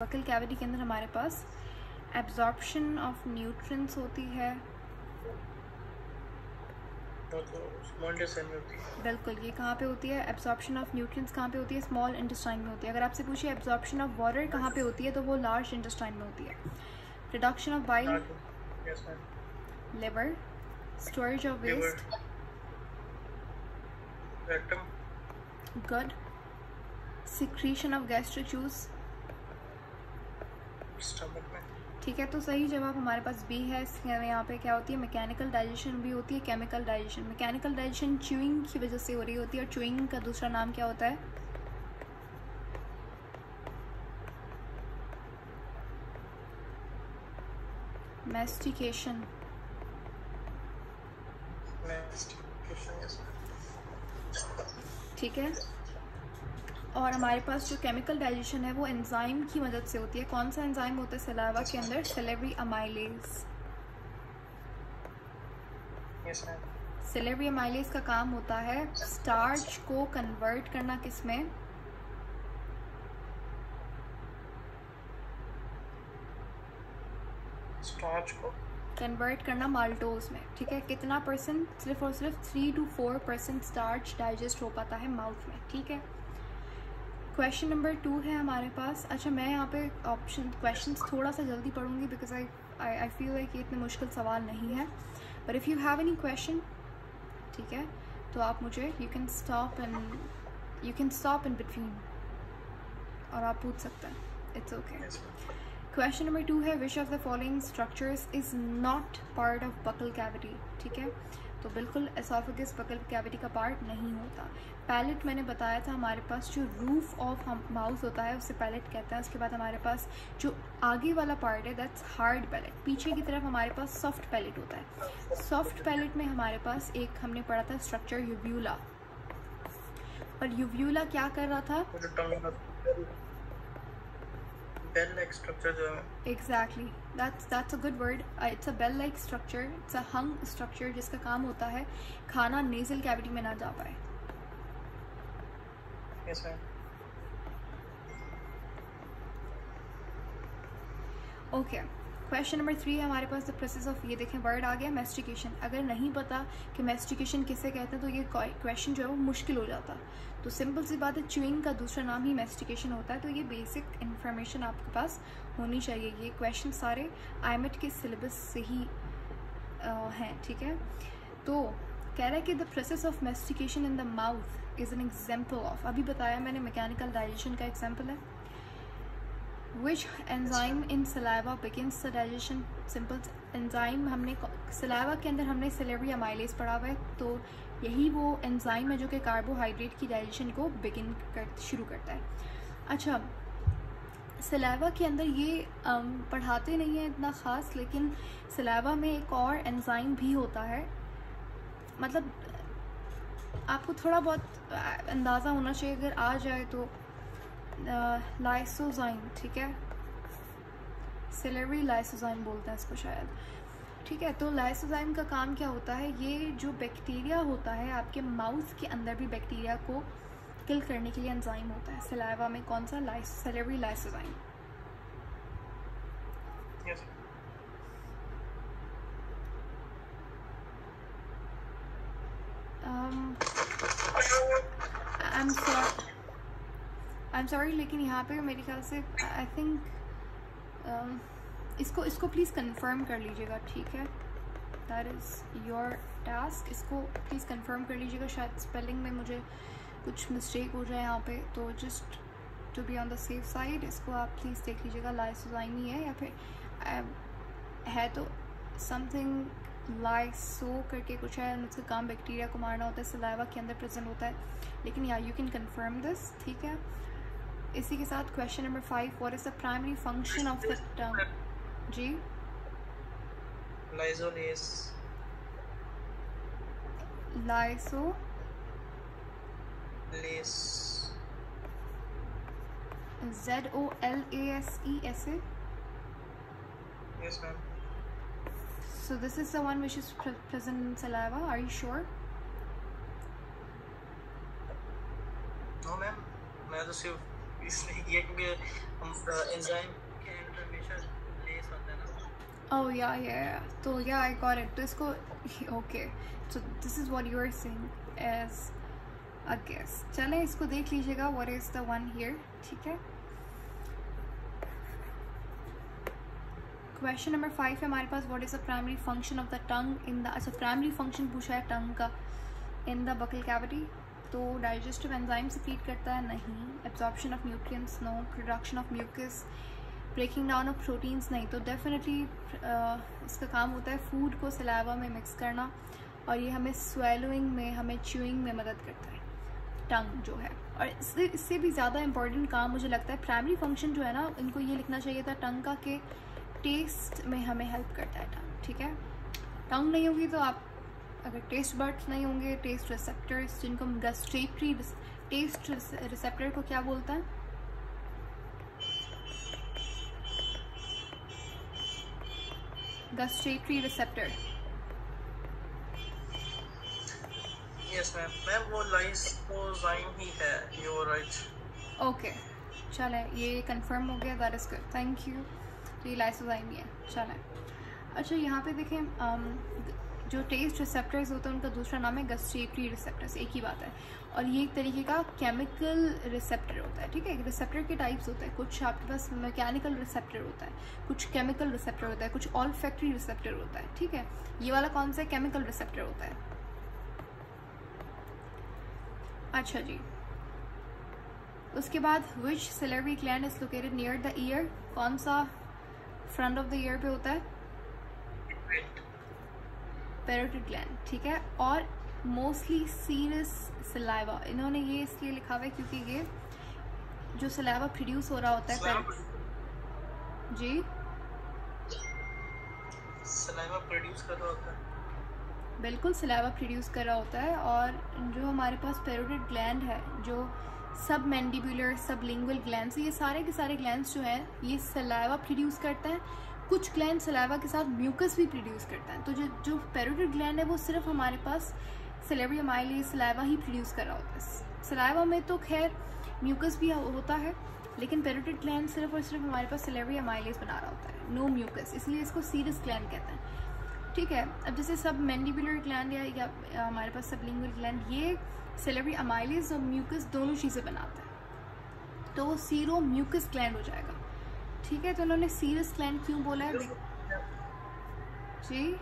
Buccal cavity के अंदर हमारे पास एब्जॉर्प्शन ऑफ न्यूट्रिएंट्स होती है। बिल्कुल, ये कहाँ पे होती है? एब्जॉर्प्शन ऑफ न्यूट्रिएंट्स कहाँ पे होती है? स्मॉल इंटेस्टाइन में होती है। अगर आपसे पूछिए एब्जॉर्प्शन ऑफ वाटर कहाँ पे होती है, तो वो लार्ज इंटेस्टाइन में होती है। Production of bile, liver, storage of waste, good, secretion of gastric juice, ठीक है। तो सही जवाब हमारे पास बी है। इसके यहाँ पे क्या होती है? मैकेनिकल डाइजेशन भी होती है, chemical digestion. Mechanical digestion chewing की वजह से हो रही होती है, और च्यूइंग का दूसरा नाम क्या होता है? मैस्टिकेशन। ठीक है। और हमारे पास जो केमिकल डाइजेशन है वो एंजाइम की मदद से होती है। कौन सा एंजाइम होता है सलाइवा के अंदर? सेलेब्री अमाइलेज। सेलेब्री अमाइलेज का काम होता है स्टार्च को कन्वर्ट करना, किसमें? स्टार्च को कन्वर्ट करना माल्टोज में। ठीक है। कितना परसेंट? सिर्फ और सिर्फ 3 to 4% स्टार्च डाइजेस्ट हो पाता है माउथ में। ठीक है। क्वेश्चन नंबर 2 है हमारे पास। अच्छा, मैं यहाँ पे क्वेश्चंस थोड़ा सा जल्दी पढ़ूंगी बिकॉज आई फील लाइक ये इतने मुश्किल सवाल नहीं है। But if you have any question, ठीक है, तो आप मुझे you can stop in between और आप पूछ सकते हैं। It's okay. क्वेश्चन नंबर 2 है विच of the following structures is not part of buccal cavity. ठीक है। तो बिल्कुल एसोफेगस बकल कैविटी का पार्ट नहीं होता। पैलेट मैंने बताया था, हमारे पास जो रूफ ऑफ माउथ होता है उसे पैलेट कहते हैं। उसके बाद हमारे पास जो आगे वाला पार्ट है दैट्स हार्ड पैलेट। पीछे की तरफ हमारे पास सॉफ्ट पैलेट होता है। सॉफ्ट पैलेट में हमारे पास एक हमने पढ़ा था स्ट्रक्चर यूव्यूला। और यूव्यूला क्या कर रहा था? बेल लाइक स्ट्रक्चर जो है। Exactly, that's a good word. It's a bell like structure, it's a hung structure जिसका काम होता है खाना नेजल कैविटी में ना जा पाए। Yes ma'am. Okay. Question number 3 है हमारे पास द प्रोसेस ऑफ, ये देखें वर्ड आ गया मैस्टिकेशन। अगर नहीं पता कि मैस्टिकेशन किसे कहते हैं तो ये क्वेश्चन जो है वो मुश्किल हो जाता। तो सिंपल सी बात है, च्यूइंग का दूसरा नाम ही मैस्टिकेशन होता है। तो ये बेसिक इन्फॉर्मेशन आपके पास होनी चाहिए। ये क्वेश्चन सारे आईएमएट के सिलेबस से ही हैं। ठीक है। तो कह रहा है कि the process of mastication in the mouth is an example of, अभी बताया मैंने मैकेनिकल डाइजेशन का एग्जाम्पल है। Which enzyme in saliva begins the digestion? Simple enzyme हमने सलाइवा के अंदर हमने सेलेब्री अमाइलेज पढ़ा हुआ है, तो यही वो एंजाइम है जो कि कार्बोहाइड्रेट की डाइजेशन को शुरू करता है। अच्छा, सलाइवा के अंदर ये पढ़ाते नहीं है इतना ख़ास, लेकिन सलाइवा में एक और एंजाइम भी होता है। मतलब आपको थोड़ा बहुत अंदाज़ा होना चाहिए, अगर आ जाए तो लाइसोजाइम। ठीक है। सेलेब्री लाइसोजाइम बोलते हैं इसको शायद। ठीक है। तो लाइसोजाइम का काम क्या होता है? ये जो बैक्टीरिया होता है आपके माउथ के अंदर भी बैक्टीरिया को किल करने के लिए एंजाइम होता है। सलाइवा में कौन सा? सेलेब्री लाइसोजाइम। आई एम सॉरी, लेकिन यहाँ पे मेरे ख्याल से आई थिंक इसको प्लीज़ कंफर्म कर लीजिएगा। ठीक है। That is your task. इसको प्लीज़ कंफर्म कर लीजिएगा। शायद स्पेलिंग में मुझे कुछ मिस्टेक हो जाए यहाँ पे, तो just to be on the safe side इसको आप प्लीज़ देख लीजिएगा। लाइसोजाइम ही है या फिर है तो समथिंग लाइसो करके कुछ है। उसका काम बैक्टीरिया को मारना होता है, सलाइवा के अंदर प्रेजेंट होता है। लेकिन या यू कैन कंफर्म दिस। ठीक है। इसी के साथ question number 5, what is the primary function of the tongue? जी, लाइसोलेस। लाइसोलेस, ZOLASE ऐसे। Yes ma'am. So this is the one which is present in saliva. Are you sure? No ma'am, मैं तो सिर्फ इसलिए ये क्योंकि हम एंजाइम के एंड में हमेशा लेस आता है ना। ओह या तो या आई गॉट इट। तो इसको okay, so this is what you are saying as a guess. चलें इसको देख लीजिएगा, what is the one here, ठीक है। क्वेश्चन नंबर 5 है हमारे पास, what is the primary function of the tongue in the, अच्छा प्राइमरी फंक्शन पूछा है टंग का इन द बकल कैविटी। तो डाइजेस्टिव एंजाइम सीक्रेट करता है, नहीं। Absorption of nutrients, no. Production of mucus, breaking down of proteins, नहीं। तो डेफिनेटली इसका काम होता है फूड को सलावा में मिक्स करना, और ये हमें स्वेलोइंग में, हमें च्यूइंग में मदद करता है टंग जो है। और इससे भी ज़्यादा इंपॉर्टेंट काम मुझे लगता है प्राइमरी फंक्शन जो है ना, इनको ये लिखना चाहिए था टंग का कि टेस्ट में हमें हेल्प करता है टंग, ठीक है। टंग नहीं होगी तो आप, अगर टेस्ट बर्ड्स नहीं होंगे, टेस्ट रिसेप्टर्स जिनको गस्ट्रेटरी, टेस्ट रिसेप्टर को क्या बोलता है, गस्ट्रेटरी रिसेप्टर। यस मैम वो लाइसोजाइम ही है, यू आर राइट। ओके चलें, ये कंफर्म हो गया, that is good, thank you. तो ये लाइसोजाइम ही है, चलें। अच्छा यहाँ पे देखें, जो टेस्ट रिसेप्टर्स होते हैं उनका दूसरा नाम है गस्ट्रेटरी रिसेप्टर्स, एक ही बात है। और ये एक तरीके का केमिकल रिसेप्टर होता है, ठीक है। रिसेप्टर के टाइप्स होते हैं, कुछ आपके पास मैकेनिकल रिसेप्टर होता है, कुछ केमिकल रिसेप्टर होता है, कुछ ऑल्फैक्टरी रिसेप्टर होता है, ठीक है। ये वाला कौन सा केमिकल रिसेप्टर होता है। अच्छा जी, उसके बाद which salivary gland is located near the ear, कौन सा फ्रंट ऑफ द ईयर पे होता है, पैरोटिड ग्लैंड, ठीक है। और मोस्टली सीरस सलाइवा, इन्होंने ये इसलिए लिखा हुआ है क्योंकि ये जो सलाइवा प्रोड्यूस हो रहा होता है जी, सलाइवा प्रोड्यूस कर रहा होता है, बिल्कुल सलाइवा प्रोड्यूस कर रहा होता है। और जो हमारे पास पैरोटिड ग्लैंड है, जो सब मैंडिबुलर, सब लिंगुअल ग्लैंड्स, ये सारे के सारे ग्लैंड्स जो हैं ये सलाइवा प्रोड्यूस करते हैं। कुछ ग्लैंड सलाइवा के साथ म्यूकस भी प्रोड्यूस करता है। तो जो पैरोटिड ग्लैंड है वो सिर्फ हमारे पास सिलेबरी अमाइलेज सलाइवा ही प्रोड्यूस कर रहा होता है। सलाइवा में तो खैर म्यूकस भी होता है, लेकिन पैरोटिड ग्लैंड सिर्फ और सिर्फ हमारे पास सिलेबरी अमाइलेज बना रहा होता है, नो म्यूकस, इसलिए इसको सीरस ग्लैंड कहते हैं, ठीक है। अब जैसे सब मैंडिबुलर ग्लैंड या हमारे पास सब लिंगुअल ग्लैंड, ये सिलेबरी अमाइलेज और म्यूकस दोनों चीज़ें बनाता है, तो वो सीरो म्यूकस ग्लैंड हो जाएगा, ठीक है। तो उन्होंने सीरस ग्लैंड क्यों बोला है जी,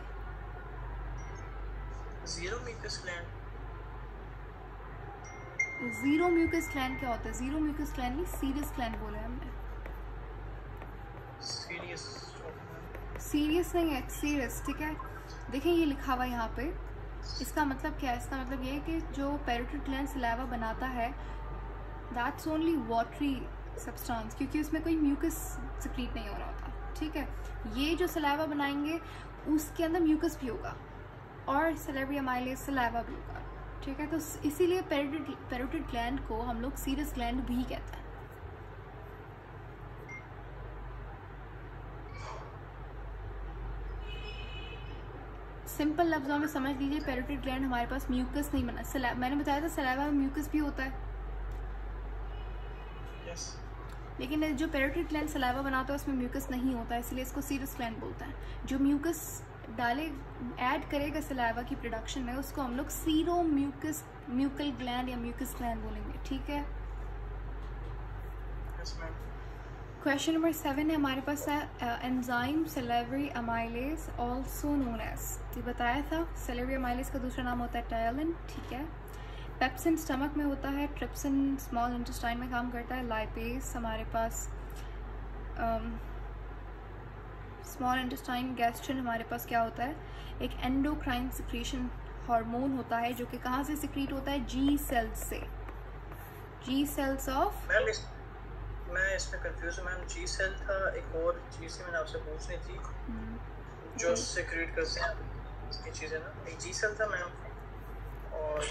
seromucous gland, seromucous gland क्या होता है, जीरो म्यूकस ग्लैंड नहीं, सीरस ग्लैंड बोला है हमने, सीरियस नहीं है, सीरियस, ठीक है। देखिए ये लिखा हुआ है यहाँ पे, इसका मतलब क्या है, इसका मतलब ये है कि जो पैरोटिड ग्लैंड सलाइवा बनाता है दैट्स ओनली वाटरी सब्सटेंस, क्योंकि उसमें कोई म्यूकस सिक्रीट नहीं हो रहा होता, ठीक है। ये जो सलाइवा बनाएंगे उसके अंदर म्यूकस भी होगा और सिलेबरी अमाइलेज सलाइवा भी होगा, ठीक है। तो इसीलिए पैरोटिड ग्लैंड को हम लोग सीरस ग्लैंड भी कहते हैं। सिंपल लफ्ज़ों में समझ लीजिए, पैरोटिड ग्लैंड हमारे पास म्यूकस नहीं बना, मैंने बताया था सलाइवा में म्यूकस भी होता है, yes. लेकिन जो पैरोटिड ग्लैंड सलाइवा बनाता है उसमें म्यूकस नहीं होता है, इसलिए इसको सीरस ग्लैंड बोलते हैं। जो म्यूकस ऐड करेगा सलाइवा की प्रोडक्शन में उसको हम लोग सीरो म्यूकल ग्लैंड या म्यूकस ग्लैंड बोलेंगे, ठीक है। yes, क्वेश्चन नंबर 7 है हमारे पास है, enzyme salivary amylase also known as, ये बताया था सिलेबरी अमाइलेज का दूसरा नाम होता है टायलिन, ठीक है। पेप्सिन स्टमक में होता है, ट्रिप्सिन स्मॉल इंटेस्टाइन में काम करता है, लाइपेज हमारे पास स्मॉल इंटेस्टाइन, गैस्ट्रिन हमारे पास क्या होता है, एक एंडोक्राइन सिक्रीशन हार्मोन होता है जो कि कहाँ से सिक्रीट होता है, जी सेल्स से, जी सेल्स ऑफ, मैं इसमें कंफ्यूज हूँ मैम, जी सेल था, एक और चीज़ मैंने आपसे पूछनी थी जो सिक्रीट करते हैं ये चीज़ें ना, एक जी सेल था मैम। और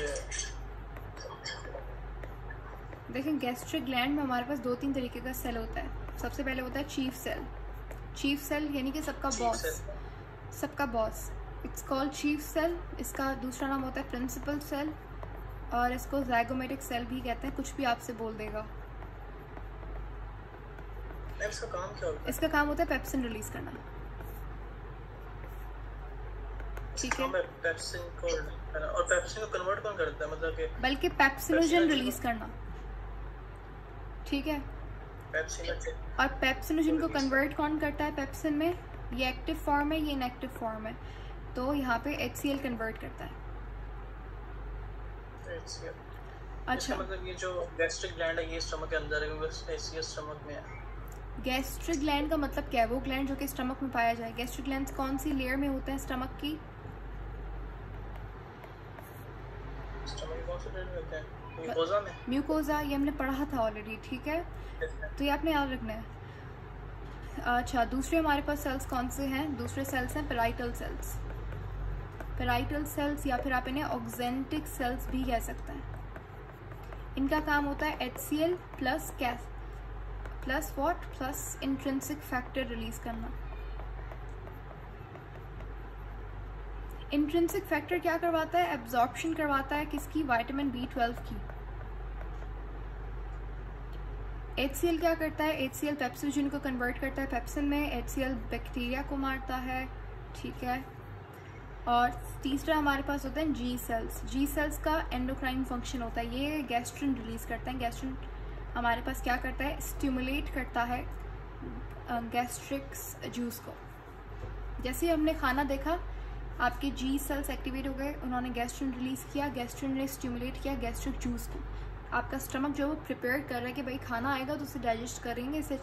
देखें गैस्ट्रिक ग्लैंड में हमारे पास 2-3 तरीके का सेल होता है। सबसे पहले होता है चीफ सेल, चीफ सेल यानी कि सबका बॉस, सबका boss, it's called chief cell. इसका दूसरा नाम होता है प्रिंसिपल सेल और इसको ज़ाइगोमेटिक सेल भी कहते हैं, कुछ भी आपसे बोल देगा। इसका काम क्या होता है? इसका काम होता है पेप्सिन रिलीज करना, ठीक है। पेप्सिन को और पेप्सिन को कन्वर्ट कौन करता है, मतलब कि बल्कि पेप्सिनोजन रिलीज करना, ठीक है। और पेप्सिनोजन को कन्वर्ट कौन करता है पेप्सिन में? ये एक्टिव फॉर्म है, ये इनएक्टिव फॉर्म है, तो यहाँ पे HCl कन्वर्ट करता है। अच्छा, मतलब ये जो गैस्ट्रिक ग्लैंड है ये स्टमक के अंदर है, ये स्टमक में है। गैस्ट्रिक ग्लैंड का मतलब क्या है? वो ग्लैंड जो कि स्टमक में पाया जाए। गैस्ट्रिक ग्लैंड कौन सी लेयर में होते हैं स्टमक की? स्टमक कौन सी लेयर में होते हैं? म्यूकोजा में। म्यूकोजा, ये हमने पढ़ा था ऑलरेडी, ठीक है, तो ये आपने याद रखना है। अच्छा, दूसरे हमारे पास सेल्स कौन से हैं? दूसरे सेल्स हैं पेराइटल सेल्स। पेराइटल सेल्स या फिर आप इन्हें ऑक्जेंटिक सेल्स भी कह सकते हैं। इनका काम होता है HCl plus intrinsic factor release करना। इंट्रिंसिक फैक्टर क्या करवाता है? एब्जॉर्प्शन करवाता है किसकी? विटामिन B12 की। HCl क्या करता है? HCl पेप्सिनोजन को कन्वर्ट करता है पेप्सिन में। HCl बैक्टीरिया को मारता है, ठीक है। और तीसरा हमारे पास होता है G सेल्स। G सेल्स का एंडोक्राइन फंक्शन होता है, ये गैस्ट्रिन रिलीज करता है। गैस्ट्रिन हमारे पास क्या करता है? स्टिमुलेट करता है गैस्ट्रिक्स जूस को। जैसे हमने खाना देखा, आपके G सेल्स एक्टिवेट हो गए, उन्होंने गैस्ट्रिन रिलीज किया, गैस्ट्रिन ने स्टिमुलेट किया गैस्ट्रिक जूस को। आपका स्टमक जो वो प्रिपेयर कर रहा है कि भाई खाना आएगा तो उसे डाइजेस्ट करेंगे इसे,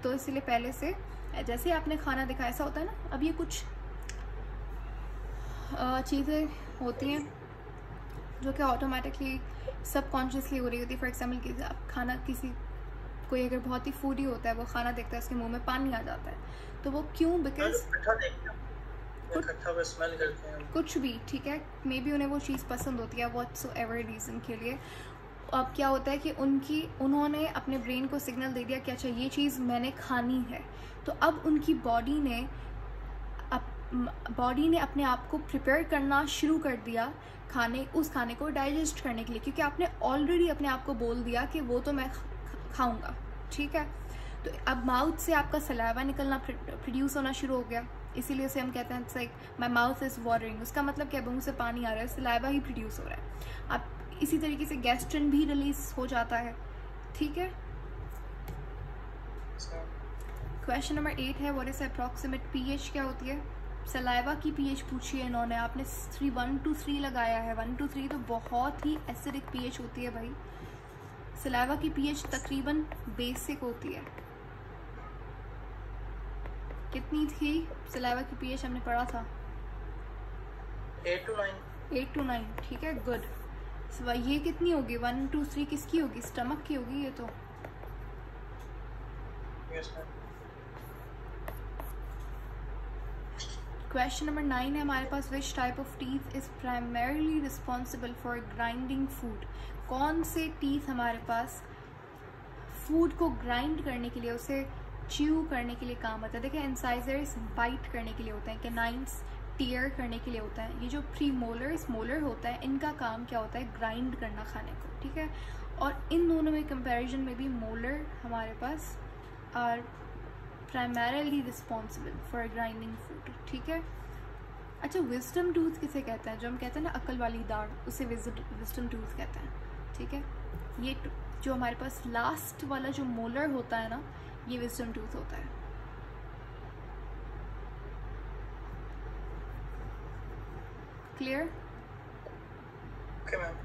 तो इसलिए पहले से जैसे आपने खाना देखा, ऐसा होता है ना। अब ये कुछ चीज़ें होती हैं जो कि ऑटोमेटिकली सबकॉन्शियसली हो रही होती है। फॉर एग्जाम्पल कि आप खाना कोई अगर बहुत ही फूडी होता है, वो खाना देखता है, उसके मुंह में पानी आ जाता है, तो वो क्यों? बिकॉज स्मेल करते हैं कुछ भी, ठीक है, मे बी उन्हें वो चीज़ पसंद होती है व्हाटसोएवर रीज़न के लिए। अब क्या होता है कि उन्होंने अपने ब्रेन को सिग्नल दे दिया कि अच्छा ये चीज़ मैंने खानी है, तो अब उनकी बॉडी ने अपने आप को प्रिपेयर करना शुरू कर दिया उस खाने को डाइजेस्ट करने के लिए, क्योंकि आपने ऑलरेडी अपने आप को बोल दिया कि वो तो मैं खाऊंगा, ठीक है। तो अब माउथ से आपका सलाइवा निकलना प्रोड्यूस होना शुरू हो गया, इसीलिए उसे हम कहते हैं it's like my mouth is watering. उसका मतलब क्या? मुंह से पानी आ रहा है, सलाइवा ही प्रोड्यूस हो रहा है। अब इसी तरीके से गैस्ट्रिन भी रिलीज हो जाता है, ठीक है। क्वेश्चन नंबर 8 है, व्हाट इज अप्रॉक्सीमेट पीएच? क्या होती है? सलाइवा की पीएच पूछी है इन्होंने, आपने 1 to 3 लगाया है। 1 to 3 तो बहुत ही एसिडिक पीएच होती है भाई। सलाइवा की पीएच तकरीबन बेसिक होती है। कितनी थी सलाइवा की पीएच? हमने पढ़ा था 8 to 9। 8 to 9, ठीक है, गुड। ये कितनी होगी? 1 to 3 किसकी होगी? स्टमक की होगी ये तो। yes, क्वेश्चन नंबर 9 है हमारे पास, which type of teeth is primarily responsible for grinding food? कौन से टीथ हमारे पास फूड को ग्राइंड करने के लिए, उसे च्यू करने के लिए काम आता है? देखिए, इंसाइजर्स बाइट करने के लिए होते हैं, कैनाइन्स टीयर करने के लिए होता है। ये जो प्रीमोलर्स मोलर होता है, इनका काम क्या होता है? ग्राइंड करना खाने को, ठीक है। और इन दोनों में कंपैरिजन में भी मोलर हमारे पास are primarily responsible for grinding food, ठीक है। अच्छा, विजडम टूथ किसे कहते हैं? जो हम कहते हैं ना अकल वाली दाढ़, उसे विजडम टूथ कहते हैं, ठीक है। ये जो हमारे पास लास्ट वाला जो मोलर होता है ना, ये विजडम टूथ होता है। क्लियर? Okay ma'am.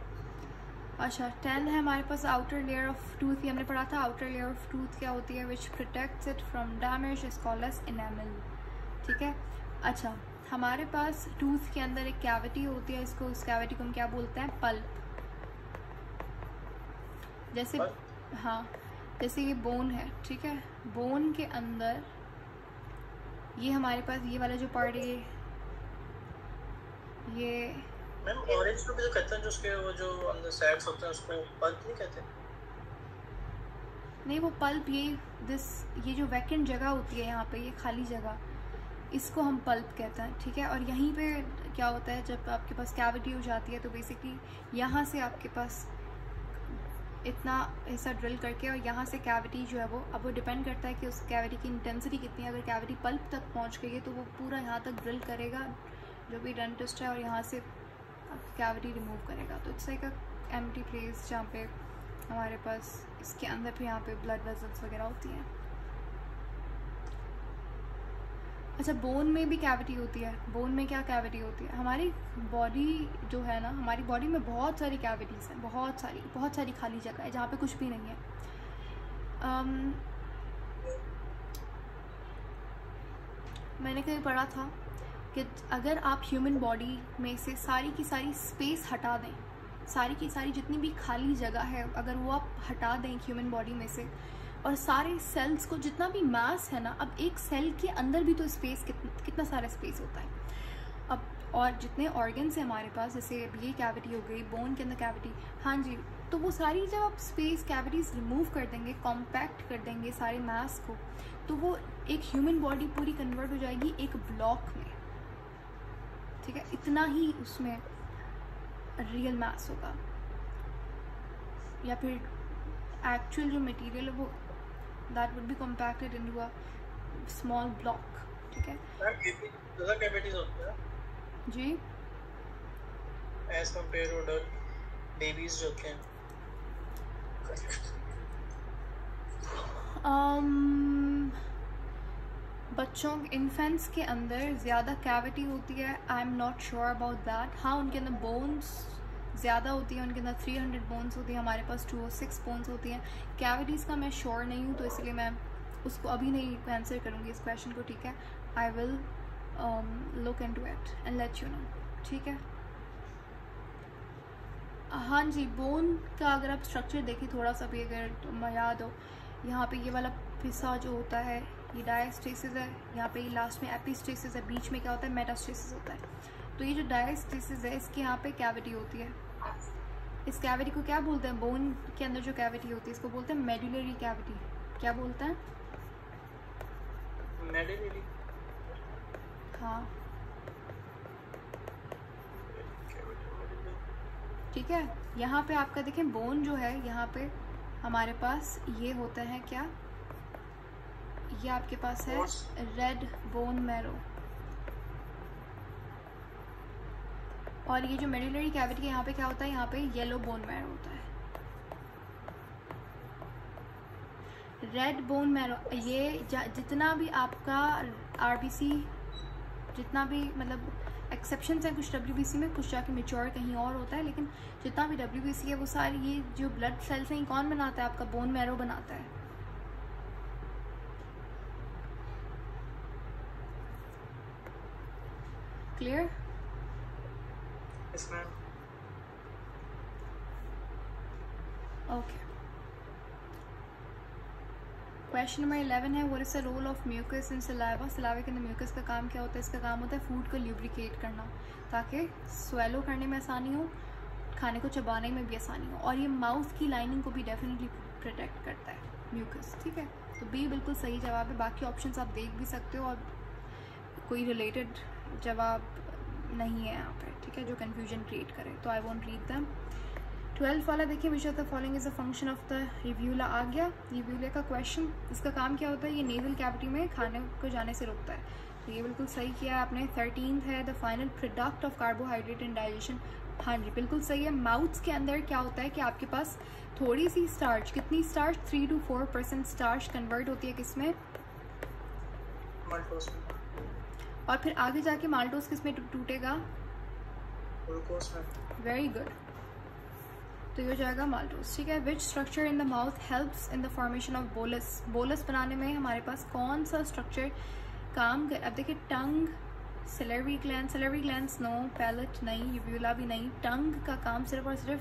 अच्छा, 10 है हमारे पास, आउटर लेयर ऑफ टूथ। ये हमने पढ़ा था, आउटर लेयर ऑफ टूथ क्या होती है? Which protects it from damage is called as enamel, ठीक है। अच्छा, हमारे पास टूथ के अंदर एक कैविटी होती है, इस कैविटी को हम क्या बोलते हैं? पल्प। जैसे हाँ, जैसे ये बोन है, ठीक है, बोन के अंदर ये हमारे पास ये वाला जो पार्ट है, ये मैम ऑरेंज को भी जो कहते हैं, जो उसके वो जो अंदर सैक्स होते हैं उसको पल्प नहीं कहते? नहीं, वो पल्प ये जो वैकेंट जगह होती है यहाँ पे, ये खाली जगह, इसको हम पल्प कहते हैं, ठीक है। और यहीं पे क्या होता है, जब आपके पास कैविटी हो जाती है तो बेसिकली यहाँ से आपके पास इतना ऐसा ड्रिल करके, और यहाँ से कैविटी जो है वो, अब वो डिपेंड करता है कि उस कैविटी की इंटेंसिटी कितनी है। अगर कैविटी पल्प तक पहुँच गई है तो वो पूरा यहाँ तक ड्रिल करेगा जो भी डेंटिस्ट है, और यहाँ से कैविटी रिमूव करेगा। तो it's like a empty place जहाँ पे हमारे पास इसके अंदर फिर यहाँ पे ब्लड वेसल्स वगैरह होती हैं। अच्छा, बोन में भी कैविटी होती है। बोन में क्या कैविटी होती है? हमारी बॉडी जो है ना, हमारी बॉडी में बहुत सारी कैविटीज़ हैं, बहुत सारी खाली जगह है जहाँ पे कुछ भी नहीं है। मैंने कहीं पढ़ा था कि अगर आप ह्यूमन बॉडी में से सारी की सारी स्पेस हटा दें, सारी की सारी जितनी भी खाली जगह है अगर वो आप हटा दें ह्यूमन बॉडी में से, और सारे सेल्स को, जितना भी मास है ना, अब एक सेल के अंदर भी तो स्पेस कितना सारा स्पेस होता है। अब और जितने ऑर्गन्स हैं हमारे पास, जैसे ये कैविटी हो गई, बोन के अंदर कैविटी, हाँ जी, तो वो सारी जब आप स्पेस कैविटीज़ रिमूव कर देंगे, कॉम्पैक्ट कर देंगे सारे मास को, तो वो एक ह्यूमन बॉडी पूरी कन्वर्ट हो जाएगी एक ब्लॉक में। ठीक है, इतना ही उसमें रियल मास होगा, या फिर एक्चुअल जो मटेरियल है वो that would be compacted into a small block। ठीक है कैविटीज होते हैं जी, as compared to adult babies जो होते हैं। बच्चों, इन्फेंट्स के अंदर ज़्यादा कैविटी होती है। I am not sure about that. हाँ, उनके अंदर बोन्स ज़्यादा होती है, उनके अंदर 300 बोन्स होती है, हमारे पास 206 बोन्स होती हैं। कैविटीज़ का मैं श्योर नहीं हूँ, तो इसलिए मैं उसको अभी नहीं आंसर करूँगी इस क्वेश्चन को। ठीक है, I will look into it and let you know. ठीक है, हाँ जी, बोन का अगर आप स्ट्रक्चर देखिए थोड़ा सा भी, अगर तुम्हें याद हो, यहाँ पे ये वाला हिस्सा जो होता है ये डायस्टेसिस है, यहाँ पे ये लास्ट में एपिस्टेसिस है, बीच में क्या होता है, मेटास्टेसिस होता है। तो ये जो डायस्टेसिस है इसके यहाँ पे कैविटी होती है। इस कैविटी को क्या बोलते हैं? बोन के अंदर जो कैविटी होती है इसको बोलते हैं मेडुलरी कैविटी। क्या बोलते हैं? मेडुलरी। हाँ, ठीक है। यहाँ पे आपका देखें बोन जो है, यहाँ पे हमारे पास ये होता है क्या, ये आपके पास है रेड बोन मैरो, और ये जो मेडुलरी कैविटी है यहाँ पे क्या होता है, यहाँ पे येलो बोन मैरो होता है। रेड बोन मैरो, ये जितना भी आपका आरबीसी, जितना भी मतलब एक्सेप्शंस हैं कुछ डब्ल्यूबीसी में, कुछ जाके मेच्योर कहीं और होता है, लेकिन जितना भी डब्ल्यूबीसी है वो सारी ये जो ब्लड सेल्स हैं कौन बनाता है? आपका बोन मैरो बनाता है। Clear? Yes ma'am. Okay, question number 11 है, what is the role of mucus in saliva. Saliva के अंदर म्यूकस का काम क्या होता है? इसका काम होता है फूड को ल्यूब्रिकेट करना, ताकि स्वेलो करने में आसानी हो, खाने को चबाने में भी आसानी हो, और ये माउथ की लाइनिंग को भी डेफिनेटली प्रोटेक्ट करता है म्यूकस। ठीक है, तो बी बिल्कुल सही जवाब है। बाकी ऑप्शंस आप देख भी सकते हो, और कोई रिलेटेड जवाब नहीं है यहाँ पे, ठीक है, जो कन्फ्यूजन क्रिएट करे। तो आई वॉन्ट रीड दैम। 12 वाला देखिए, which of the following is a function of the uvula. आ गया रिव्यूला का क्वेश्चन। इसका काम क्या होता है? ये नेजल कैविटी में खाने को जाने से रोकता है। तो ये बिल्कुल सही किया आपने। 13 है, the final product of carbohydrate in digestion. हाँ जी, बिल्कुल सही है। माउथ के अंदर क्या होता है कि आपके पास थोड़ी सी स्टार्च, कितनी स्टार्च, 3 to 4% स्टार्च कन्वर्ट होती है किसमें? माल्टोस में। और फिर आगे जाके माल्टोस किसमें टूटेगा? ग्लूकोज में। वेरी गुड, तो ये हो जाएगा माल्टोस। ठीक है, which structure in the mouth helps in the formation of bolus. Bolus बनाने में हमारे पास कौन सा स्ट्रक्चर काम कर? अब देखिए, tongue, salivary gland, salivary glands no, palate नहीं, यूव्यूला भी नहीं। टंग का काम सिर्फ और सिर्फ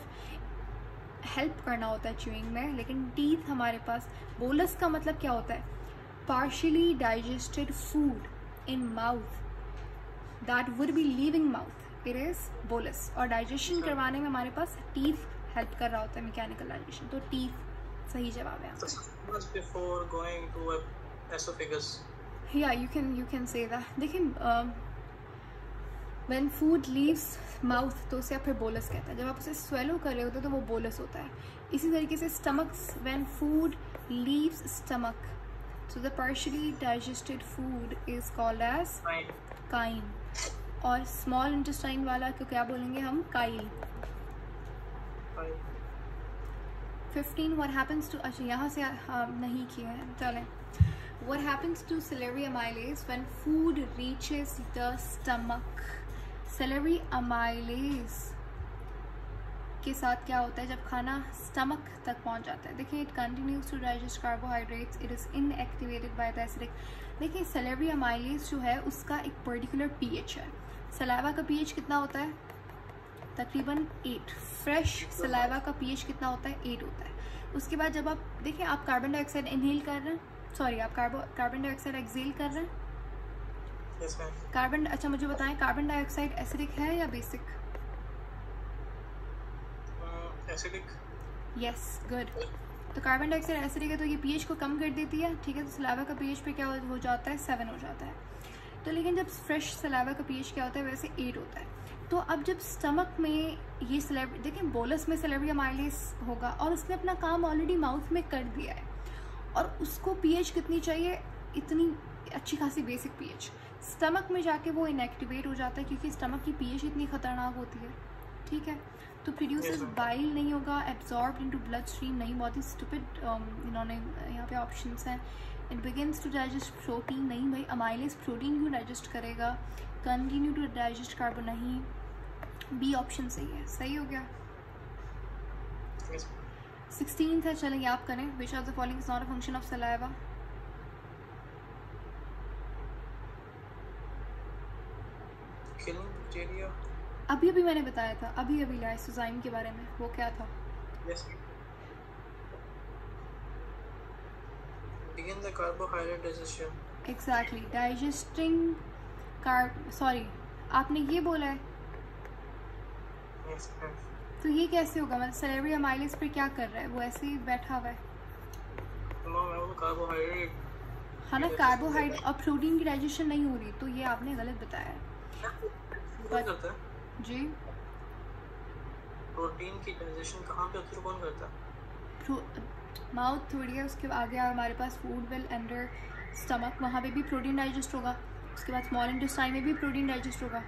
हेल्प करना होता है च्यूइंग में, लेकिन टीथ हमारे पास। बोलस का मतलब क्या होता है? Partially digested food in mouth that would be leaving mouth, it is bolus. और डाइजेशन करवाने में हमारे पास टीथ हेल्प कर रहा होता है, मैकेनिकल डाइजेशन। तो टीथ सही जवाब है। बिफोर गोइंग टू एसोफेगस, या यू कैन से दैट। देखिए, व्हेन फूड लीव्स माउथ तो उसे आप फिर बोलस कहते हैं। जब आप उसे स्वेलो कर रहे होते हैं तो वो बोलस होता है। इसी तरीके से stomach, when food leaves stomach so the partially digested food is called as chyme, और स्मॉल इंटेस्टाइन वाला को क्या बोलेंगे हम? काइल। 15 what happens to, अच्छा यहाँ से नहीं किया है, चलें। What happens to celery amylase when food reaches the stomach? celery amylase के साथ क्या होता है जब खाना स्टमक तक पहुंच जाता है? देखिए, it continues to digest carbohydrates, it is inactivated by the acidic. देखिए, सेलेरी अमाइलेज जो है उसका एक पर्टिकुलर पीएच है। सलाइवा का पीएच कितना होता है? तकरीबन 8। फ्रेश सलाइवा का पीएच कितना होता है? 8 होता है। उसके बाद जब आप देखिए, आप कार्बन डाइऑक्साइड इनहेल कर रहे हैं, सॉरी आप कार्बन डाइऑक्साइड एक्सेल कर रहे हैं। yes, कार्बन, अच्छा मुझे बताएं, कार्बन डाइऑक्साइड एसिडिक है या बेसिक? एसिडिक। Yes, good. तो कार्बन डाइऑक्साइड एसिडिक है तो ये पीएच को कम कर देती है, ठीक है। तो सलाइवा का पीएच पे क्या हो जाता है? 7 हो जाता है। तो लेकिन जब फ्रेश सलाइवा का पीएच क्या होता है? वैसे 8 होता है। तो अब जब स्टमक में ये सेलेब्री, देखिए बोलस में सेलेब्री अमाइलेज होगा और उसने अपना काम ऑलरेडी माउथ में कर दिया है, और उसको पीएच कितनी चाहिए? इतनी अच्छी खासी बेसिक पीएच। स्टमक में जाके वो इनएक्टिवेट हो जाता है क्योंकि स्टमक की पीएच इतनी खतरनाक होती है, ठीक है। तो प्रोड्यूसेस बाइल नहीं होगा, एब्जॉर्ब्ड इनटू ब्लड स्ट्रीम नहीं, बहुत ही स्टूपिड इन्होंने यहाँ पे ऑप्शंस हैं। It begins to digest protein नहीं भाई, अमाइलेज प्रोटीन क्यों डाइजेस्ट करेगा? कंटिन्यू टू डाइजेस्ट कार्बन नहीं, बी ऑप्शन सही है। सही हो गया। 16th है, चलेंगे आप करें। विच of the following is not a function of saliva? Killing bacteria. अभी अभी मैंने बताया था, अभी अभी लाइसोजाइम के बारे में, वो क्या था? yes. begin the carbohydrate digestion. Exactly, digesting sorry आपने ये बोला है। yes, तो ये कैसे होगा? मतलब सेलेरी अमाइलेज पे क्या कर रहा है? वो ऐसे ही बैठा हुआ है। कार्बोहाइड्रेट, हाँ ना, कार्बोहाइड्रेट और प्रोटीन की डाइजेशन नहीं हो रही, तो ये आपने गलत बताया है। करता है जी, प्रोटीन की डाइजेशन कहाँ पे होती है? कौन करता है? माउथ थोड़ी है, उसके आगे हमारे पास फूड विल अंडर स्टमक, वहाँ पे भी प्रोटीन डाइजेस्ट होगा। उसके बाद स्मॉल इंटेस्टाइन में भी प्रोटीन डाइजेस्ट होगा।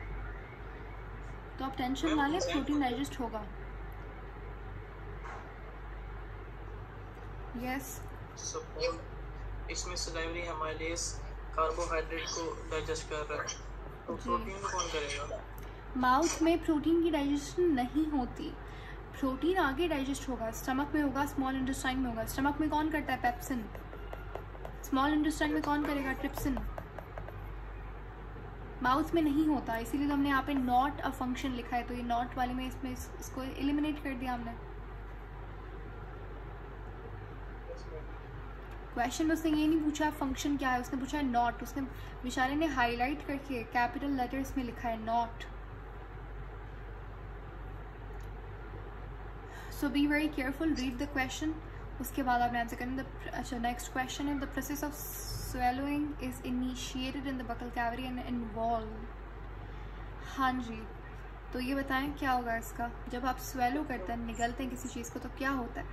तो आप टेंशन ना लें, प्रोटीन डाइजेस्ट होगा। यस, इसमें सलाइवरी अमाइलेज कार्बोहाइड्रेट को डाइजेस्ट कर रहा है, तो प्रोटीन को कौन करेगा? माउथ में प्रोटीन की डाइजेशन नहीं होती, प्रोटीन आगे डाइजेस्ट होगा, स्टमक में होगा, स्मॉल इंटेस्टाइन में होगा। स्टमक में कौन करता है? पेप्सिन। स्मॉल इंटेस्टाइन में कौन करेगा? ट्रिप्सिन। माउथ में नहीं होता, इसीलिए तो हमने यहाँ पे नॉट अ फंक्शन लिखा है। तो ये नॉट वाले में इसमें इसको एलिमिनेट कर दिया हमने। क्वेश्चन में उसने ये नहीं पूछा फंक्शन क्या है, उसने पूछा है नॉट। उसने बेचारे ने हाईलाइट करके कैपिटल लेटर्स में लिखा है not. So be very careful, read the question, उसके बाद आपने आंसर करना। अच्छा, नेक्स्ट क्वेश्चन है the process of swallowing is initiated in the buccal cavity and involve। हाँ जी, तो ये बताएं क्या होगा इसका? जब आप स्वेलो करते हैं, निगलते हैं किसी चीज़ को, तो क्या होता है?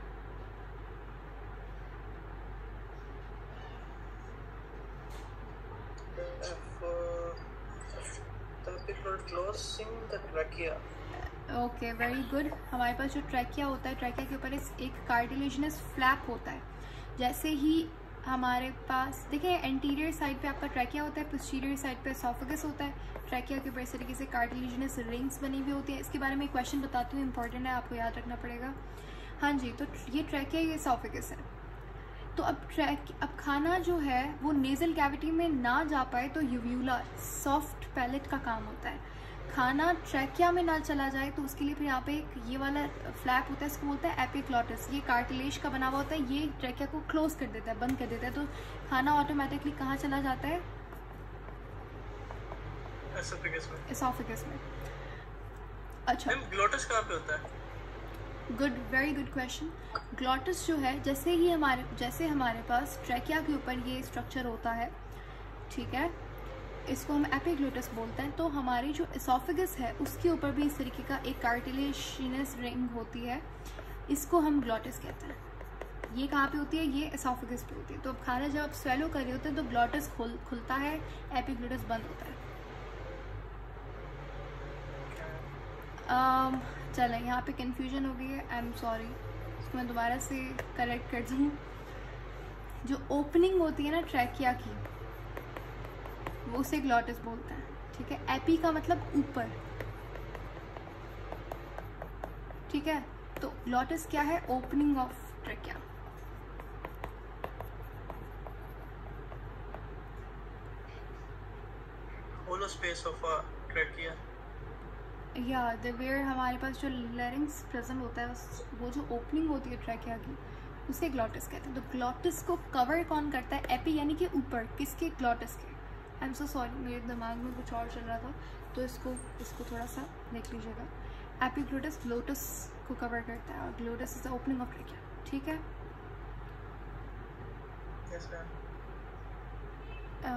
Okay, very good. हमारे पास जो ट्रैकिया होता है, ट्रैकिया के ऊपर एक कार्टिलेजिनस फ्लैप होता है। जैसे ही हमारे पास देखिए एंटीरियर साइड पे आपका ट्रैकिया होता है, पोस्टीरियर साइड पे एसोफेगस होता है। ट्रैकिया के ऊपर इस तरीके से कार्टिलेजिनस रिंग्स बनी हुई होती है। इसके बारे में एक क्वेश्चन बताती हूँ, इंपॉर्टेंट है, आपको याद रखना पड़ेगा। हाँ जी, तो ये ट्रैकिया, ये एसोफेगस है। तो अब खाना जो है वो नेजल कैविटी में ना जा पाए तो यूव्यूला, सॉफ्ट पैलेट का काम होता है। खाना ट्रैकिया में ना चला जाए तो उसके लिए फिर यहाँ पे एक ये वाला फ्लैप होता है, इसको बोलते हैं एपिग्लॉटिस। ये कार्टिलेज का बना हुआ होता है, ये ट्रैकिया को क्लोज कर देता है, बंद कर देता है। तो खाना ऑटोमेटिकली कहाँ चला जाता है? एसोफेगस में। अच्छा, ग्लोटिस कहाँ पे होता है? Good, very good question. Glottis जो है, जैसे हमारे पास ट्रैकिया के ऊपर ये स्ट्रक्चर होता है, ठीक है, इसको हम एपिग्लोटस बोलते हैं। तो हमारी जो एसोफेगस है उसके ऊपर भी इस तरीके का एक कार्टिलेजिनस रिंग होती है, इसको हम ग्लॉटिस कहते हैं। ये कहाँ पे होती है? ये एसोफेगस पे होती है। तो अब खाना जब आप स्वेलो कर रहे होते हैं तो ग्लॉटिस खुलता है, एपिग्लोटस बंद होता है। चलें, यहाँ पे कंफ्यूजन हो गई है, आई एम सॉरी, इसको मैं दोबारा से करेक्ट कर दूँ। जो ओपनिंग होती है ना ट्रैकिया की, वो उसे ग्लॉटिस बोलते हैं, ठीक है। एपी का मतलब ऊपर, ठीक है। तो ग्लॉटिस क्या है? Opening of trachea. Hollow space of trachea, या वेयर हमारे पास जो लैरिंग्स प्रेजेंट होता है, वो जो ओपनिंग होती है ट्रैकिया की, उसे ग्लॉटिस कहते हैं। तो ग्लॉटिस को कवर कौन करता है? एपी यानी कि ऊपर, किसके? ग्लॉटिस के। आई एम सो सॉरी, मेरे दिमाग में कुछ और चल रहा था, तो इसको थोड़ा सा देख लीजिएगा। एपिग्लोटस ग्लोटस को कवर करता है और glottis is the opening of trachea, ठीक है। Yes ma'am.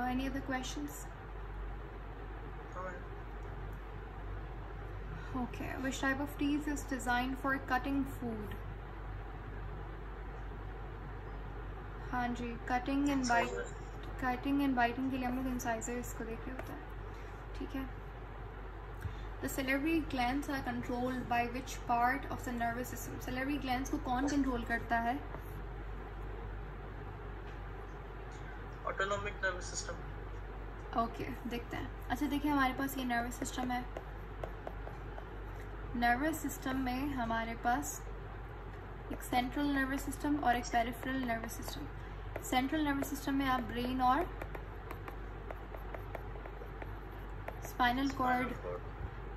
Any other questions? Okay, which type of teeth is designed for cutting food? हाँ जी, cutting and biting के लिए हम लोग इंसाइजर इसको देख रहे होते हैं, ठीक है। The salivary glands are controlled by which part of the nervous system? Salivary glands को कौन कंट्रोल करता है? Autonomic nervous system। Okay, देखते हैं। अच्छा देखिए, हमारे पास ये नर्वस सिस्टम है। नर्वस सिस्टम में हमारे पास एक सेंट्रल नर्वस सिस्टम और एक peripheral nervous system. Central nervous system में आप ब्रेन और स्पाइनल कॉर्ड,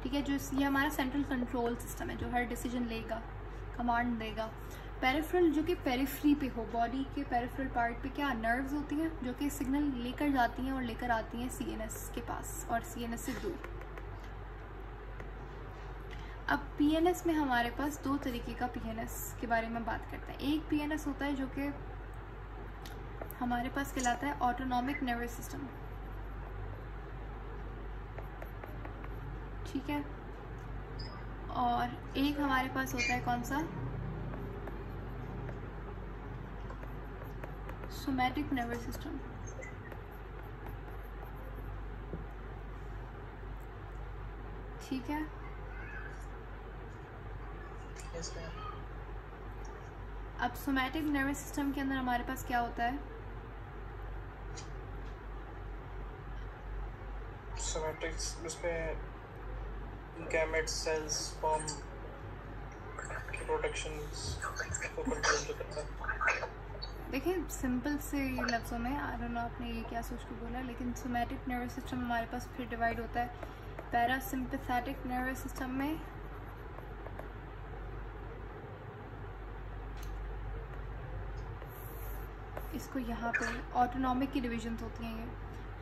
ठीक है, जो ये हमारा सेंट्रल कंट्रोल सिस्टम है, जो हर डिसीजन लेगा, कमांड देगा। पेरिफेरल जो कि पेरिफेरी पे हो, बॉडी के पेरिफेरल पार्ट पे क्या नर्व्स होती हैं जो कि सिग्नल लेकर जाती हैं और लेकर आती हैं सीएनएस के पास और सीएनएस से दूर। अब पीएनएस में हमारे पास दो तरीके का पीएनएस के बारे में बात करते हैं। एक पीएनएस होता है जो कि हमारे पास कहलाता है ऑटोनॉमिक नर्वस सिस्टम, ठीक है। और एक हमारे पास होता है कौन सा? सोमैटिक नर्वस सिस्टम, ठीक है। अब सोमैटिक नर्वस सिस्टम के अंदर हमारे पास क्या होता है? सोमैटिक्स उसमें गैमेट्स, सेल्स, स्पर्म की प्रोडक्शंस को कंट्रोल करता है। देखिए सिंपल से लफ्ज़ों में, आई डोंट नो आपने ये क्या सोच के बोला, लेकिन सोमैटिक नर्वस सिस्टम हमारे पास फिर डिवाइड होता है पैरासिम्पैथेटिक नर्वस सिस्टम में इसको यहाँ पे ऑटोनॉमिक की डिविजन्स होती हैं। ये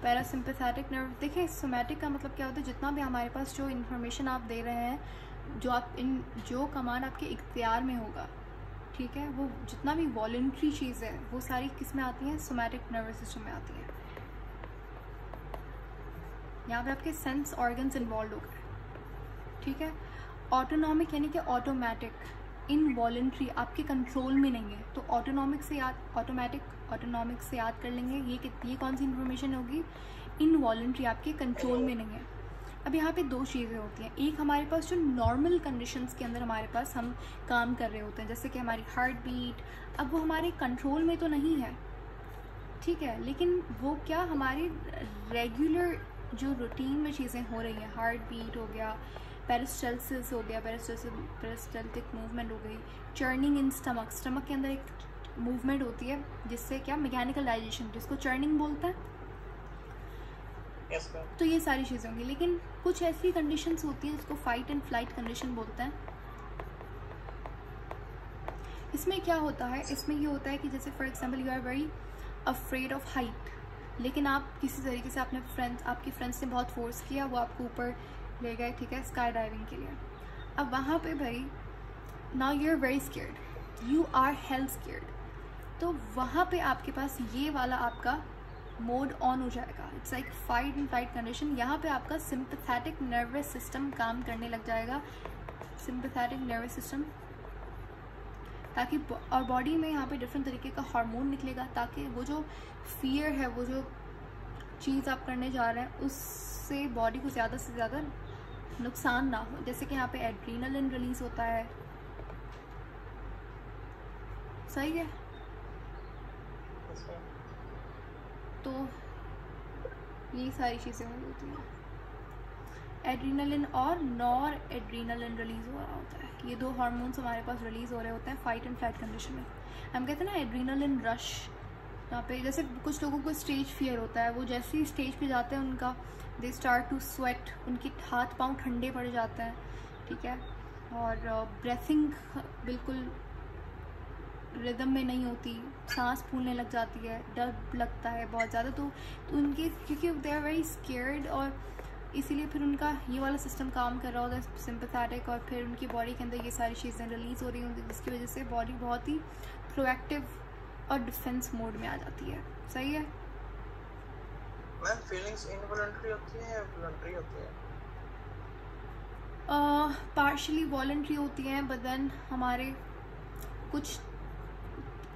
पैरासिम्पैथेटिक नर्व, देखिए सोमैटिक का मतलब क्या होता है? जितना भी हमारे पास जो इन्फॉर्मेशन आप दे रहे हैं, जो कमांड आपके इख्तियार में होगा, ठीक है, वो जितना भी वॉलंटरी चीज़ है वो सारी किस में आती हैं? सोमैटिक नर्वस सिस्टम में आती हैं। यहाँ पे आपके सेंस ऑर्गन्स इन्वॉल्व हो गए, ठीक है। ऑटोनॉमिक यानी कि ऑटोमेटिक, इनवॉलंटरी, आपके कंट्रोल में नहीं है। तो ऑटोनॉमिक से याद, ऑटोनॉमिक से याद कर लेंगे, ये कौन सी इन्फॉर्मेशन होगी? इनवॉलंटरी, आपके कंट्रोल में नहीं है। अब यहाँ पे दो चीज़ें होती हैं। एक हमारे पास जो नॉर्मल कंडीशंस के अंदर हमारे पास हम काम कर रहे होते हैं, जैसे कि हमारी हार्ट बीट, अब वो हमारे कंट्रोल में तो नहीं है, ठीक है, लेकिन वो क्या हमारी रेगुलर जो रूटीन में चीज़ें हो रही हैं, हार्ट बीट हो गया, पेरिस्टल्सिस हो गया, पेरिस्टल्टिक मूवमेंट हो गई, चर्निंग इन स्टमक, स्टमक के अंदर एक मूवमेंट होती है जिससे क्या मैकेनिकल डाइजेशन, जिसको चर्निंग बोलते हैं। yes, तो ये सारी चीज़ें होंगी। लेकिन कुछ ऐसी कंडीशंस होती हैं जिसको फाइट एंड फ्लाइट कंडीशन बोलते हैं। इसमें क्या होता है? इसमें ये होता है कि जैसे for example you are very afraid of height, लेकिन आप किसी तरीके से आपके फ्रेंड्स ने बहुत फोर्स किया, वो आपको ऊपर ले गए, ठीक है, स्काई डाइविंग के लिए। अब वहाँ पे भाई now you are very scared, you are hell scared, तो वहाँ पे आपके पास ये वाला आपका मोड ऑन हो जाएगा। It's like fight and flight condition. यहाँ पे आपका सिंपैथेटिक नर्वस सिस्टम काम करने लग जाएगा, सिंपैथेटिक नर्वस सिस्टम, ताकि और बॉडी में यहाँ पे डिफरेंट तरीके का हार्मोन निकलेगा, ताकि वो जो फियर है, वो जो चीज़ आप करने जा रहे हैं उससे बॉडी को ज़्यादा से ज़्यादा नुकसान ना हो। जैसे कि यहाँ पे एड्रीनलिन रिलीज होता है, सही है। तो ये सारी चीज़ें हो होती हैं। एड्रीनलिन और नॉर एड्रीनलिन रिलीज हो रहा होता है, ये दो हार्मोन्स हमारे पास रिलीज हो रहे होते हैं फाइट एंड फ्लाइट कंडीशन में। हम कहते हैं ना एड्रीनलिन रश। यहाँ पे जैसे कुछ लोगों को स्टेज फियर होता है, वो जैसे ही स्टेज पे जाते हैं उनका दे स्टार्ट टू स्वेट, उनके हाथ पांव ठंडे पड़ जाते हैं, ठीक है, और ब्रेथिंग बिल्कुल रिदम में नहीं होती, सांस फूलने लग जाती है, डर लगता है बहुत ज़्यादा। तो उनके क्योंकि दे आर वेरी स्केयर्ड, और इसीलिए फिर उनका ये वाला सिस्टम काम कर रहा होता है सिंपैथेटिक, और फिर उनकी बॉडी के अंदर ये सारी चीज़ें रिलीज़ हो रही होती हैं, जिसकी वजह से बॉडी बहुत ही प्रोएक्टिव और डिफेंस मोड में आ जाती है। सही है मैम। फीलिंग्स इनवॉलंटरी होती हैं या वॉलंटरी होती हैं? पार्शियली वॉलंटरी होती हैं, बट देन हमारे कुछ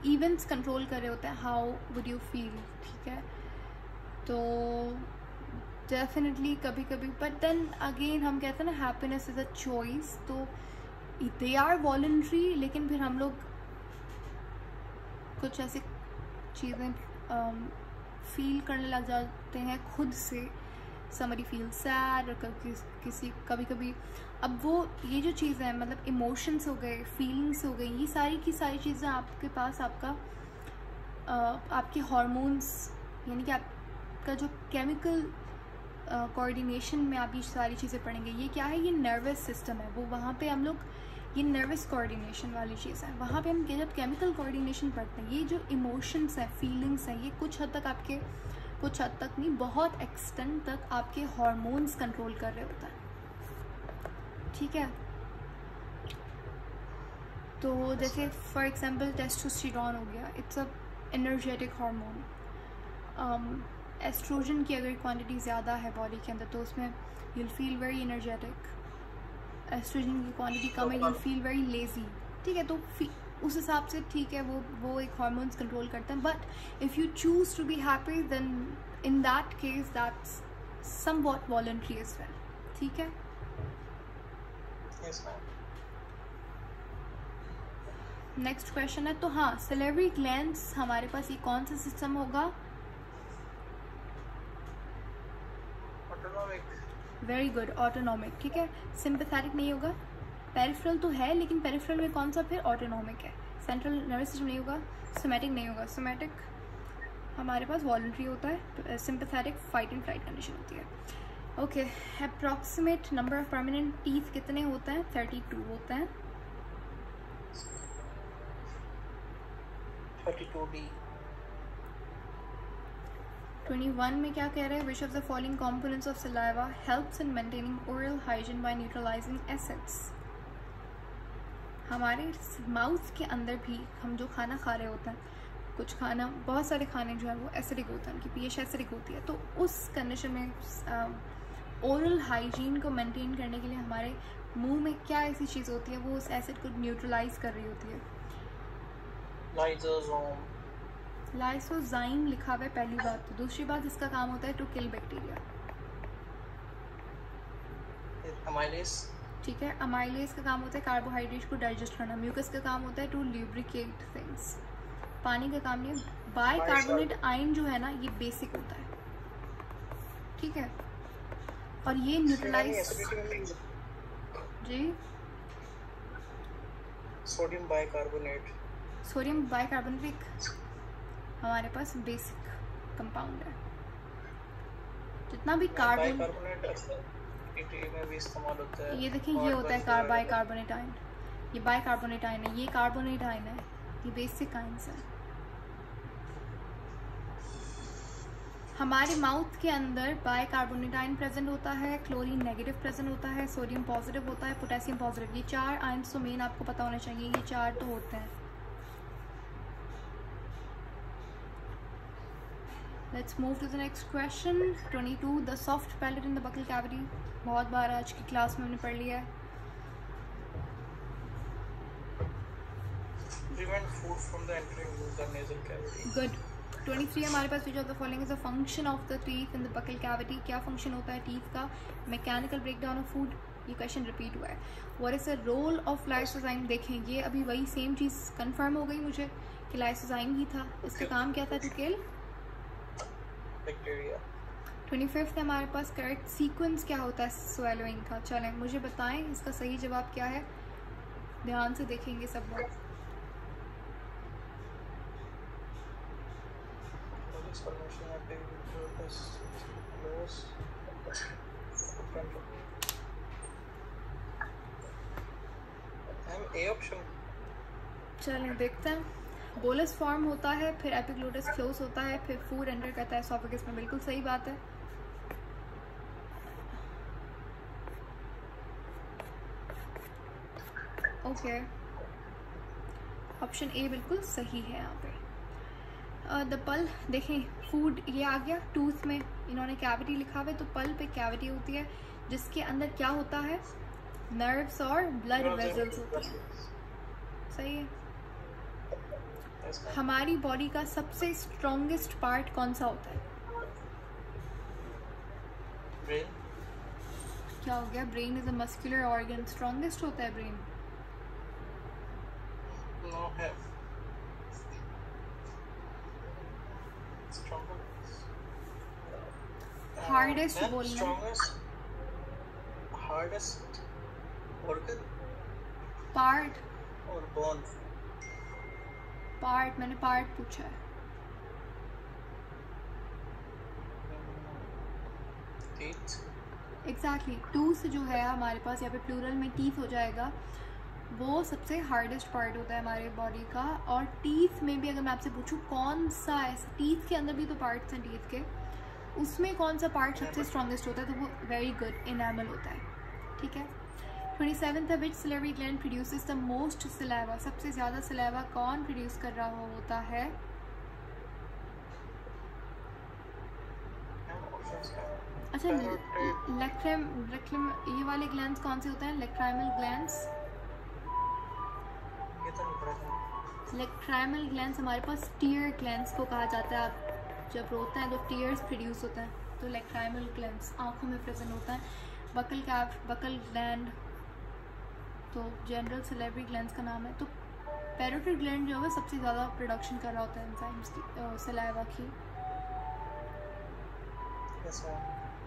इवेंट्स कंट्रोल कर रहे होते हैं हाउ वुड यू फील, ठीक है। तो डेफिनेटली कभी कभी, बट देन अगेन हम कहते हैं ना हैप्पीनेस इज़ अ चॉइस, तो दे आर वॉलंटरी, लेकिन फिर हम लोग कुछ ऐसी चीज़ें फील करने लग जाते हैं खुद से। समबडी फील सैड, और कभी कभी अब वो ये जो चीज़ें हैं, मतलब इमोशंस हो गए, फीलिंग्स हो गई, ये सारी की सारी चीज़ें आपके पास आपका आपके हार्मोन्स, यानी कि आपका जो केमिकल कोऑर्डिनेशन में आप ये सारी चीज़ें पढ़ेंगे। ये क्या है, ये नर्वस सिस्टम है, वो वहाँ पे हम लोग ये नर्वस कोऑर्डिनेशन वाली चीज़ है। वहाँ पे हम जब केमिकल कोऑर्डिनेशन पढ़ते हैं, ये जो इमोशंस हैं, फीलिंग्स हैं, ये कुछ हद तक आपके, कुछ हद तक नहीं, बहुत एक्सटेंड तक आपके हार्मोन्स कंट्रोल कर रहे होते हैं, ठीक है। तो जैसे फॉर एग्जांपल टेस्टोस्टेरोन हो गया, it's a energetic hormone. Estrogen की अगर क्वांटिटी ज़्यादा है बॉडी के अंदर तो उसमें you'll feel very energetic. Estrogen की क्वांटिटी कम है, यूल फील वेरी लेजी, ठीक है। तो उस हिसाब से ठीक है, वो एक हार्मोन्स कंट्रोल करते हैं। But if you choose to be happy then in that case that's somewhat voluntary as well, ठीक है। नेक्स्ट क्वेश्चन है, तो हाँ, सैलिवरी ग्लैंड्स हमारे पास ये कौन सा सिस्टम होगा? वेरी गुड, ऑटोनॉमिक, ठीक है। सिंपैथेटिक नहीं होगा, पेरिफेरल तो है, लेकिन पेरिफेरल में कौन सा फिर ऑटोनॉमिक है। सेंट्रल नर्वस सिस्टम नहीं होगा, सोमैटिक नहीं होगा, सोमैटिक हमारे पास वॉलंटरी होता है, sympathetic fight and flight condition होती है। Okay, approximate number of permanent teeth कितने होते हैं? 32 होते हैं। 32D। 21 में क्या कह रहे हैं? Which of the following components of saliva helps in maintaining oral hygiene by neutralising acids. हमारे माउथ के अंदर भी हम जो खाना खा रहे होते हैं, कुछ खाना, बहुत सारे खाने जो है वो एसिडिक होते हैं, उनकी पीएच एसिडिक होती है। तो उस कंडीशन में ओरल हाइजीन को मेंटेन करने के लिए हमारे मुंह में क्या ऐसी चीज़ होती है वो उस एसिड को न्यूट्रलाइज कर रही होती है? लाइसोसोम। लाइसोजाइम लिखा हुआ है पहली बात। तो दूसरी बात, इसका काम होता है टू किल बैक्टीरिया। अमाइलेज, ठीक है। अमाइलेज का काम होता है कार्बोहाइड्रेट को डाइजेस्ट करना। म्यूकस का काम होता है टू ल्यूब्रिकेट थिंग्स। पानी का काम नहीं है। बाइकार्बोनेट आयन जो है ना, ये बेसिक होता है, ठीक है। और ये न्यूट्रलाइज, जी, सोडियम बाइकार्बोनेट। सोडियम बाइकार्बोनेट हमारे पास बेसिक कंपाउंड है। जितना भी कार्बन में भी इस्तेमाल होता है, ये देखिए, ये होता है बाइकार्बोनेट आयन, ये बाइकार्बोनेट आयन है, ये कार्बोनेट आयन है, ये बेसिक आयन्स है। हमारे माउथ के अंदर बाइकार्बोनेट आयन प्रेजेंट होता है, क्लोरीन नेगेटिव प्रेजेंट होता है, सोडियम पॉजिटिव होता है, पोटेशियम पॉजिटिव। ये 4 आयन्स तो मेन आपको पता होना चाहिए, ये 4 तो होते हैं। Let's move to the next question 22 the soft palate in the buccal cavity. बहुत बार आज की क्लास में हमने पढ़ लिया है। prevent food from the entering the nasal cavity. Good. 23 हमारे पास which of the following is a function of the teeth in the buccal cavity. क्या फंक्शन होता है टीथ का? Mechanical breakdown of food. ये क्वेश्चन रिपीट हुआ है। What is the role of lysozyme? देखें ये अभी वही सेम चीज़ कंफर्म हो गई मुझे कि लाइसोजाइम ही था। इसका काम क्या था? To kill bacteria. 25 हमारे पास करेक्ट सीक्वेंस क्या होता है स्वेलोइंग का? चलें मुझे बताएं इसका सही जवाब क्या है। ध्यान से देखेंगे सब लोग। चलें देखते हैं। बोलस फॉर्म होता है, फिर एपिग्लोटिस क्लोज होता है, फिर फूड एंटर करता है एसोफेगस में। बिल्कुल सही बात है। ओके, ऑप्शन ए बिल्कुल सही है यहाँ पे। द पल देखें, फूड ये आ गया, टूथ में इन्होंने कैविटी लिखा हुआ है, तो पल पे कैविटी होती है जिसके अंदर क्या होता है? नर्व्स और ब्लड वेजल्स होती हैं। सही है। हमारी बॉडी का सबसे स्ट्रॉन्गेस्ट पार्ट कौन सा होता है? ब्रेन। क्या हो गया? Brain is a muscular organ. Strongest होता है ब्रेन। नो है हार्डेस्ट बोलना। हार्डेस्ट ऑर्गन पार्ट और बोन। पार्ट मैंने पार्ट पूछा है। टीथ। एग्जैक्टली। टूथ जो है हमारे पास यहाँ पे प्लूरल में टीथ हो जाएगा, वो सबसे हार्डेस्ट पार्ट होता है हमारे बॉडी का। और टीथ में भी अगर मैं आपसे पूछूं कौन सा है, टीथ के अंदर भी तो पार्ट्स हैं टीथ के, उसमें कौन सा पार्ट सबसे स्ट्रॉन्गेस्ट होता है? तो वो वेरी गुड, इनेमल होता है। ठीक है। 27 था which salivary gland produces the most saliva? सबसे ज़्यादा सलाइवा कौन प्रोड्यूस कर रहा होता है? अच्छा, लेक्ट्रम ये वाले ग्लैंड्स कौन से होते हैं? लेक्ट्राइमल ग्लैंड्स। लेक्ट्राइमल ग्लैंड्स हमारे पास टीयर ग्लैंड्स को कहा जाता है। आप जब रोते हैं तो टीयर्स प्रोड्यूस होता है, तो लेक्ट्राइमल ग्लैंड्स आँखों में प्रेजेंट होता है। बकल कैव, बकल ग्लैंड तो जनरल सिलेवरी ग्लैंड्स का नाम है। तो पैरोटिड ग्लैंड जो है सबसे ज़्यादा प्रोडक्शन कर रहा होता है एंजाइम्स की, सलाइवा की।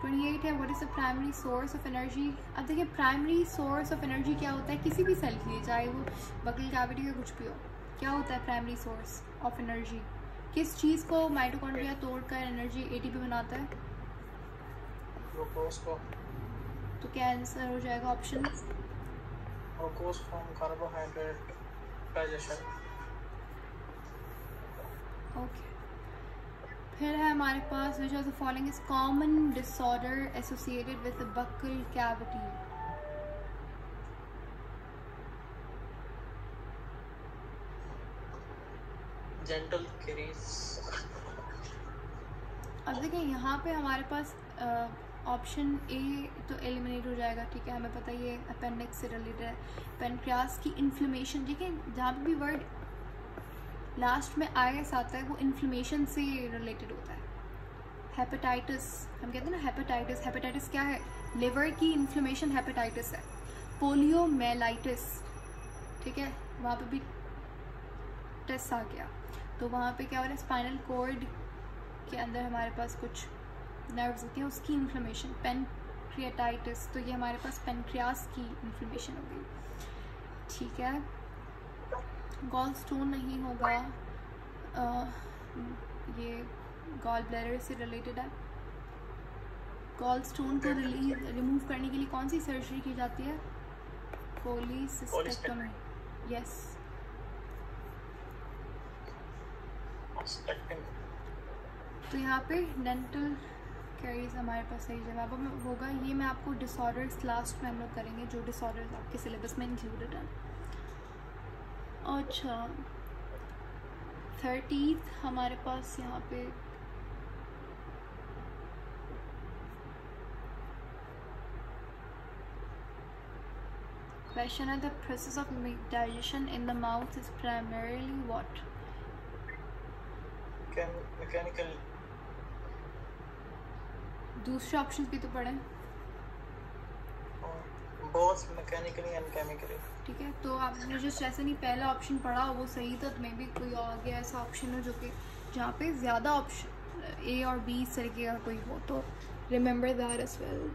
28 है what is the primary source of energy? अब देखिए प्राइमरी सोर्स ऑफ एनर्जी क्या होता है किसी भी सेल के लिए, चाहे वो बकल कैविटी या कुछ भी हो। क्या होता है प्राइमरी सोर्स ऑफ एनर्जी? किस चीज़ को माइटोकॉन्ड्रिया तोड़कर एनर्जी एटीपी बनाता है? ग्लूकोज को। तो क्या आंसर हो जाएगा? Option glucose from carbohydrate digestion. Okay. फिर है हमारे पास which of the following is common disorder associated with the buccal cavity? Dental caries. अब देखिए यहाँ पे हमारे पास ऑप्शन ए तो एलिमिनेट हो जाएगा। ठीक है, हमें पता है ये अपेंडिक्स से रिलेटेड है। पेनक्रियास की इन्फ्लेमेशन, देखिए जहाँ पे भी वर्ड लास्ट में IS आता है वो इन्फ्लेमेशन से रिलेटेड होता है। हेपेटाइटिस हम कहते हैं ना, हेपेटाइटिस। हेपेटाइटिस क्या है? लिवर की इन्फ्लेमेशन हेपेटाइटिस है। पोलियोमेलाइटिस, ठीक है, वहाँ पे भी टेस्ट आ गया। तो वहाँ पे क्या हो रहा है? स्पाइनल कॉर्ड के अंदर हमारे पास कुछ नर्व्स होती हैं, उसकी इन्फ्लेमेशन। पेनक्रियाटाइटिस, तो ये हमारे पास पेनक्रियास की इन्फ्लेमेशन हो गई। ठीक है। गॉल स्टोन नहीं होगा, ये गॉल ब्लैडर से रिलेटेड है। गॉल स्टोन को रिमूव करने के लिए कौन सी सर्जरी की जाती है? कोलिसिस्टेक्टोमी। यस। तो यहाँ पे डेंटल कैरीज हमारे पास सही जवाब होगा। ये मैं आपको डिसऑर्डर्स लास्ट में हम लोग करेंगे, जो डिसऑर्डर्स आपके सिलेबस में इंक्लूडेड हैं। अच्छा, 30th हमारे पास यहाँ पे क्वेश्चन है the process of digestion in the mouth is primarily what? Mechanical. दूसरे ऑप्शन भी तो पढ़े। Both mechanically and chemically. ठीक है, तो आपने जो जैसे नहीं पहला ऑप्शन पढ़ा वो सही था, तो मे भी कोई और गया ऐसा ऑप्शन हो जो कि जहाँ पे ज़्यादा ऑप्शन ए और बी इस तरीके का कोई हो, तो रिमेंबर दैट एज वेल।